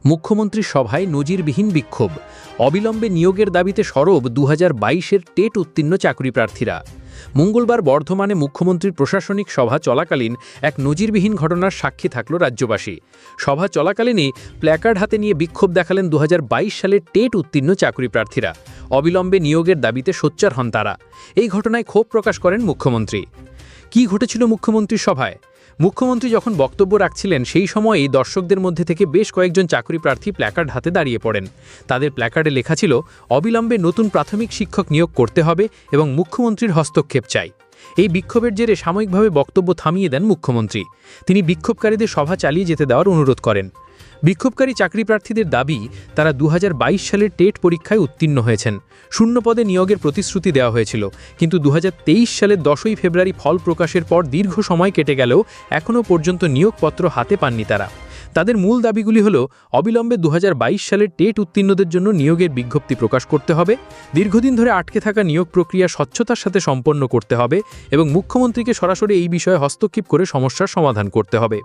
মুখ্যমন্ত্রীর সভায় নজিরবিহীন বিক্ষোভ, অবিলম্বে নিয়োগের দাবিতে সরব 2022-এর টেট উত্তীর্ণ চাকরি প্রার্থীরা। মঙ্গলবার বর্ধমানে মুখ্যমন্ত্রীর প্রশাসনিক সভা চলাকালীন এক নজিরবিহীন ঘটনার সাক্ষী থাকল রাজ্যবাসী। সভা চলাকালীনই প্ল্যাকার্ড হাতে নিয়ে বিক্ষোভ দেখালেন 2022 সালের টেট উত্তীর্ণ চাকরি প্রার্থীরা। অবিলম্বে নিয়োগের দাবিতে সোচ্চার হন তারা। এই ঘটনায় ক্ষোভ প্রকাশ করেন মুখ্যমন্ত্রী। কী ঘটেছিল মুখ্যমন্ত্রীর সভায়? মুখ্যমন্ত্রী যখন বক্তব্য রাখছিলেন সেই সময়েই দর্শকদের মধ্যে থেকে বেশ কয়েকজন চাকরি প্রার্থী প্ল্যাকার্ড হাতে দাঁড়িয়ে পড়েন। তাদের প্ল্যাকার্ডে লেখা ছিল, অবিলম্বে নতুন প্রাথমিক শিক্ষক নিয়োগ করতে হবে এবং মুখ্যমন্ত্রীর হস্তক্ষেপ চাই। এই বিক্ষোভের জেরে সাময়িকভাবে বক্তব্য থামিয়ে দেন মুখ্যমন্ত্রী। তিনি বিক্ষোভকারীদের সভা চালিয়ে যেতে দেওয়ার অনুরোধ করেন। বিক্ষোভকারী চাকরি প্রার্থীদের দাবি, তারা 2022 সালের টেট পরীক্ষায় উত্তীর্ণ হয়েছেন। শূন্য পদে নিয়োগের প্রতিশ্রুতি দেওয়া হয়েছিল, কিন্তু 2023 সালের 10ই ফেব্রুয়ারি ফল প্রকাশের পর দীর্ঘ সময় কেটে গেলেও এখনও পর্যন্ত নিয়োগপত্র হাতে পাননি তারা। তাদের মূল দাবিগুলি হল, অবিলম্বে 2022 সালের টেট উত্তীর্ণদের জন্য নিয়োগের বিজ্ঞপ্তি প্রকাশ করতে হবে, দীর্ঘদিন ধরে আটকে থাকা নিয়োগ প্রক্রিয়া স্বচ্ছতার সাথে সম্পন্ন করতে হবে এবং মুখ্যমন্ত্রীকে সরাসরি এই বিষয়ে হস্তক্ষেপ করে সমস্যার সমাধান করতে হবে।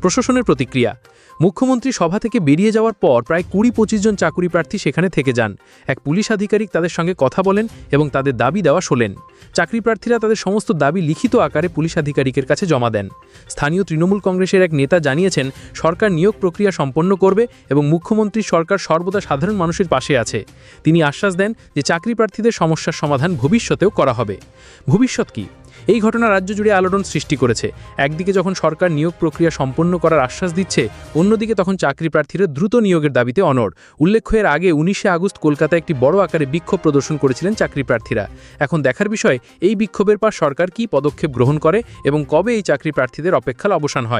প্রশাসনের প্রতিক্রিয়া। মুখ্যমন্ত্রী সভা থেকে বেরিয়ে যাওয়ার পর প্রায় 20-25 জন চাকরি প্রার্থী সেখানে থেকে যান। এক পুলিশ আধিকারিক তাদের সঙ্গে কথা বলেন এবং তাদের দাবি দেওয়া শোনেন। চাকরি প্রার্থীরা তাদের সমস্ত দাবি লিখিত আকারে পুলিশ আধিকারিকের কাছে জমা দেন। স্থানীয় তৃণমূল কংগ্রেসের এক নেতা জানিয়েছেন, সরকার নিয়োগ প্রক্রিয়া সম্পন্ন করবে এবং মুখ্যমন্ত্রীর সরকার সর্বদা সাধারণ মানুষের পাশে আছে। তিনি আশ্বাস দেন যে চাকরি প্রার্থীদের সমস্যার সমাধান ভবিষ্যতেও করা হবে। ভবিষ্যৎ কি? এই ঘটনা রাজ্য জুড়ে আলোড়ন সৃষ্টি করেছে। একদিকে যখন সরকার নিয়োগ প্রক্রিয়া সম্পন্ন করার আশ্বাস দিচ্ছে, অন্যদিকে তখন চাকরি প্রার্থীরা দ্রুত নিয়োগের দাবিতে অনড়। উল্লেখ্য, এর আগে 19শে আগস্ট কলকাতায় একটি বড় আকারে বিক্ষোভ প্রদর্শন করেছিলেন চাকরি প্রার্থীরা। এখন দেখার বিষয়, এই বিক্ষোভের পর সরকার কী পদক্ষেপ গ্রহণ করে এবং কবে এই চাকরি প্রার্থীদের অপেক্ষার অবসান হয়।